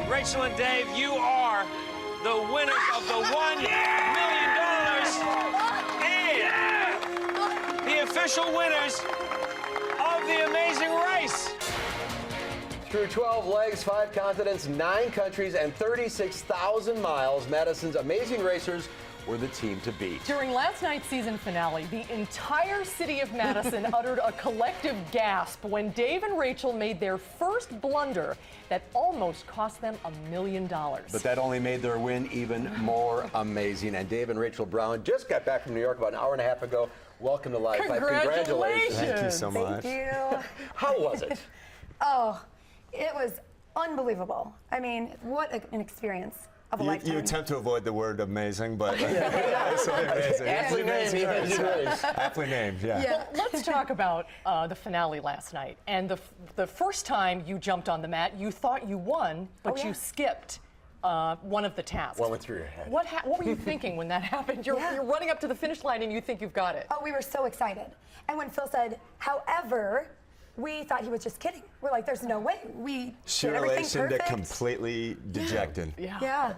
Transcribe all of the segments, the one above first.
Rachel and Dave, you are the winners of the $1 million and the official winners of the amazing race. Through 12 legs, 5 continents, 9 countries, and 36,000 miles, Madison's amazing racers were the team to beat. During last night's season finale, the entire city of Madison uttered a collective gasp when Dave and Rachel made their first blunder that almost cost them $1 million. But that only made their win even more amazing. And Dave and Rachel Brown just got back from New York about an hour and a half ago. Welcome to Live 5. Congratulations. Thank you so much. Thank you. How was it? Oh, it was unbelievable. I mean, what an experience of a lifetime. You attempt to avoid the word amazing, but it's so amazing. Aptly named. Aptly named, yeah. Well, let's talk about the finale last night. And the first time you jumped on the mat, you thought you won, but you skipped one of the tasks. What went through your head? What were you thinking when that happened? You're running up to the finish line and you think you've got it. Oh, we were so excited. And when Phil said, however, we thought he was just kidding. We're like, there's no way. We Sheer did everything elation to perfect. completely dejected. Yeah.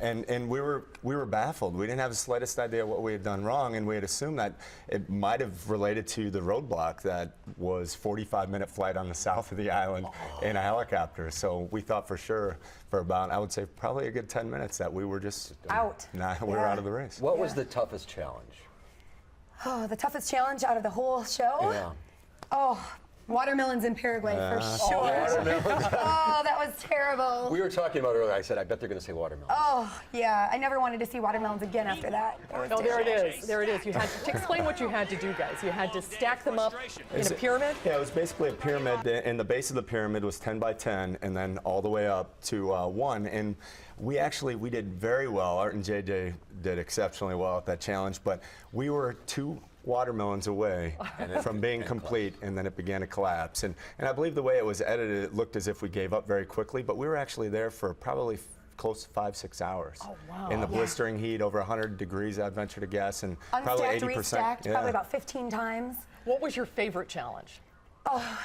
And we were baffled. We didn't have the slightest idea what we had done wrong, and we had assumed that it might have related to the roadblock that was 45-minute flight on the south of the island in a helicopter. So we thought for sure for about, I would say, probably a good 10 minutes that we were just out. We were out of the race. What was the toughest challenge? Oh, the toughest challenge out of the whole show? Yeah. Oh, watermelons in Paraguay for sure. Oh, that was terrible. We were talking about earlier. I said, I bet they're going to say watermelon. Oh, yeah. I never wanted to see watermelons again after that. Oh, there it is. There it is. You had to explain what you had to do, guys. You had to stack them up in a pyramid? Yeah, it was basically a pyramid, and the base of the pyramid was 10 by 10, and then all the way up to 1. And we did very well. Art and JJ did exceptionally well at that challenge, but we were 2 watermelons away from being complete, and then it began to collapse. And I believe the way it was edited, it looked as if we gave up very quickly, but we were actually there for probably close to 5-6 hours. Oh, wow. In the blistering heat, over 100 degrees, I'd venture to guess, and probably 80%. Restacked, probably about 15 times. What was your favorite challenge? Oh,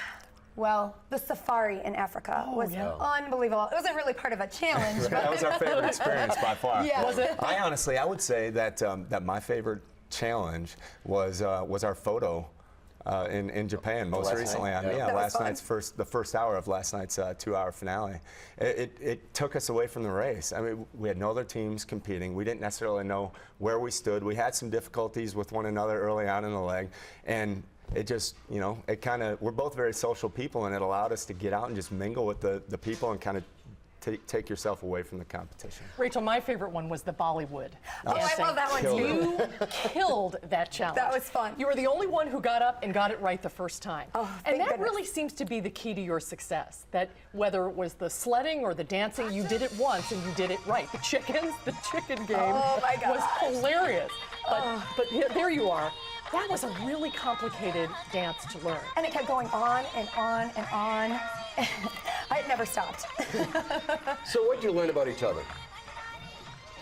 well, the safari in Africa was unbelievable. It wasn't really part of a challenge. But That was our favorite experience by far. Yeah. Was it? I would say that that my favorite challenge was our photo in Japan most recently. Last night's the first hour of last night's 2-hour finale. It took us away from the race. I mean, we had no other teams competing. We didn't necessarily know where we stood. We had some difficulties with one another early on in the leg, and it just, we're both very social people, and it allowed us to get out and just mingle with the people and kind of take yourself away from the competition. Rachel, my favorite one was the Bollywood. Oh, I love that one too. You killed that challenge. That was fun. You were the only one who got up and got it right the first time. Oh, and that goodness. really seems to be the key to your success, that whether it was the sledding or the dancing, you did it once and you did it right. The chicken game was hilarious. But there you are. That was a really complicated dance to learn. And it kept going on and on and on. It never stopped. So what did you learn about each other?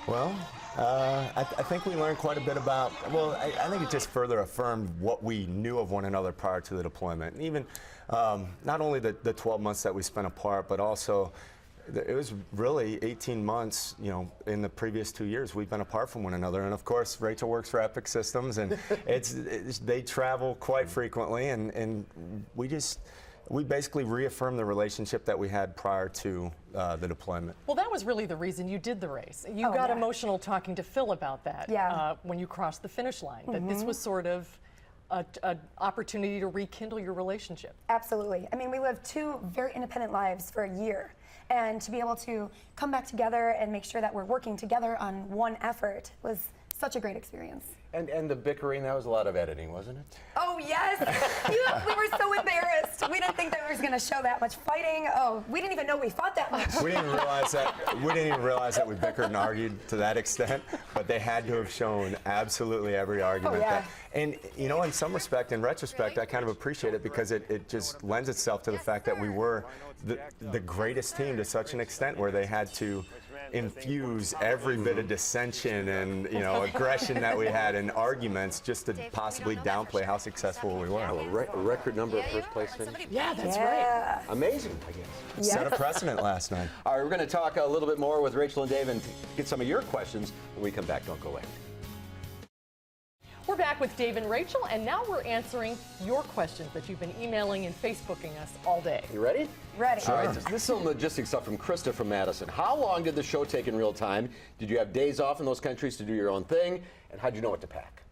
Well, I think we learned quite a bit about, I think it just further affirmed what we knew of one another prior to the deployment. And even not only the 12 months that we spent apart, but also it was really 18 months, in the previous 2 years we've been apart from one another. And of course, Rachel works for Epic Systems, and they travel quite frequently, and we basically reaffirmed the relationship that we had prior to the deployment. Well, that was really the reason you did the race. You got emotional talking to Phil about that when you crossed the finish line, that this was sort of an opportunity to rekindle your relationship. Absolutely. I mean, we lived 2 very independent lives for a year. And to be able to come back together and make sure that we're working together on one effort was such a great experience. And the bickering, that was a lot of editing, wasn't it? Oh, yes. We were so embarrassed. We didn't think that we was going to show that much fighting. Oh, we didn't even know we fought that much. We didn't even realize that we bickered and argued to that extent, but they had to have shown absolutely every argument. And, in some respect, in retrospect, I kind of appreciate it because it just lends itself to the fact that we were the greatest team to such an extent where they had to infuse every bit of dissension and aggression that we had in arguments just to possibly downplay how successful we were. A record number of first place finishes. Yeah, that's right. Amazing, I guess. Set a precedent last night. All right, we're going to talk a little bit more with Rachel and Dave and get some of your questions when we come back. Don't go away. We're back with Dave and Rachel, and now we're answering your questions that you've been emailing and Facebooking us all day. You ready? Ready. All right, this is some logistic stuff from Krista from Madison. How long did the show take in real time? Did you have days off in those countries to do your own thing? And how did you know what to pack?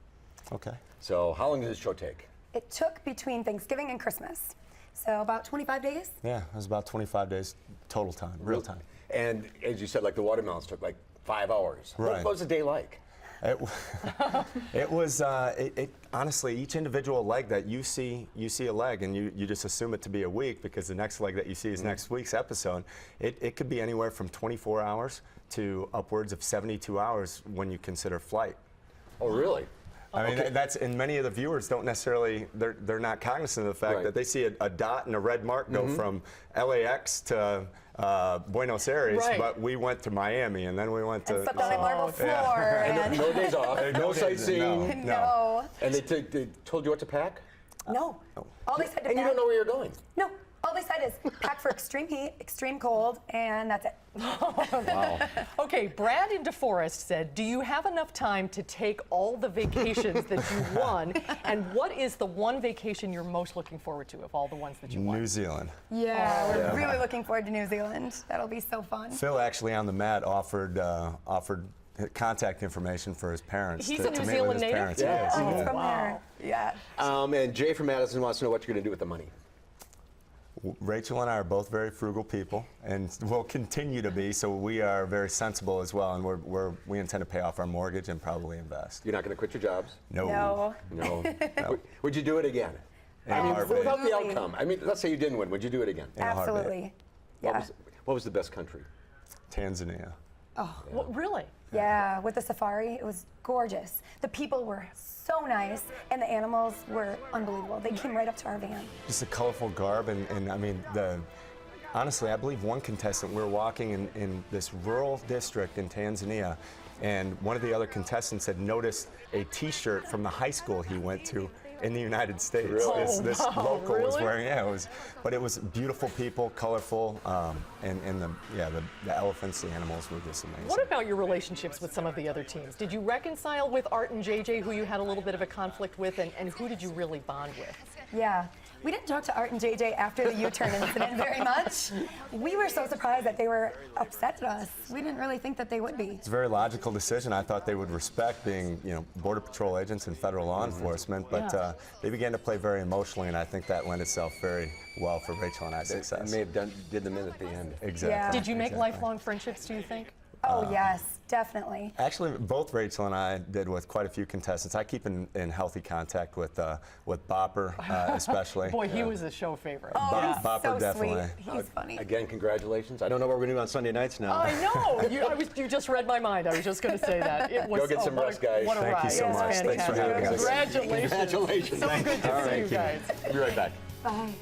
Okay. So how long did the show take? It took between Thanksgiving and Christmas. So about 25 days? Yeah, it was about 25 days total time, real time. And as you said, like the watermelons took like 5 hours. Right. What was the day like? It was honestly, each individual leg that you see a leg, and you just assume it to be a week because the next leg that you see is next week's episode. It could be anywhere from 24 hours to upwards of 72 hours when you consider flight. Oh, really? I mean, that's, and many of the viewers don't necessarily, they're not cognizant of the fact that they see a dot and a red mark go from LAX to Buenos Aires, but we went to Miami and then we went to. And slept on a marble floor. And no days off, no sightseeing. No. And they told you what to pack? No. All they said to And you pack. don't know where you're going? No. All they said is pack for extreme heat, extreme cold, and that's it. Wow. Okay, Brad in DeForest said, do you have enough time to take all the vacations that you won? And what is the one vacation you're most looking forward to of all the ones that you won? New Zealand. Yeah, we're really looking forward to New Zealand. That'll be so fun. Phil actually on the mat offered contact information for his parents. He's to a New meet with Zealand his native? parents. Yeah. Yes, Oh, he he's did. from there. Yeah. And Jay from Madison wants to know what you're going to do with the money. Rachel and I are both very frugal people, and will continue to be. So we are very sensible as well, and we intend to pay off our mortgage and probably invest. You're not going to quit your jobs? No. No. Would you do it again? I mean, heartbeat. without the outcome. I mean, let's say you didn't win. Would you do it again? In a heartbeat. Absolutely. Yeah. What was the best country? Tanzania. Well, really? Yeah, with the safari, it was gorgeous. The people were so nice, and the animals were unbelievable. They came right up to our van. Just a colorful garb, and I mean, honestly, I believe one contestant, we were walking in this rural district in Tanzania, and one of the other contestants had noticed a T-shirt from the high school he went to in the United States. Really? This Oh, wow, local was really? wearing, but it was beautiful people, colorful, and the elephants, the animals were just amazing. What about your relationships with some of the other teams? Did you reconcile with Art and JJ, who you had a little bit of a conflict with, and who did you really bond with? Yeah. We didn't talk to Art and JJ after the U-turn incident very much. We were so surprised that they were upset at us. We didn't really think that they would be. It's a very logical decision. I thought they would respect being, Border Patrol agents and federal law enforcement, but they began to play very emotionally, and I think that lent itself very well for Rachel and I's success. It may have did them in at the end. Exactly. Yeah. Did you make Exactly. lifelong friendships, do you think? Oh, yes, definitely. Actually, both Rachel and I did with quite a few contestants. I keep in healthy contact with Bopper, especially. Boy, he was a show favorite. Oh, Yeah. he's Bopper so definitely. sweet. He's funny. Again, congratulations. I don't know what we're going to do on Sunday nights now. I know. You just read my mind. I was just going to say that. It was, Go get some what rest, a- guys. What a Thank you ride. so It was much. Thanks for fantastic. having us. Congratulations. Congratulations. So good to All see right. you guys. Be right back. Bye.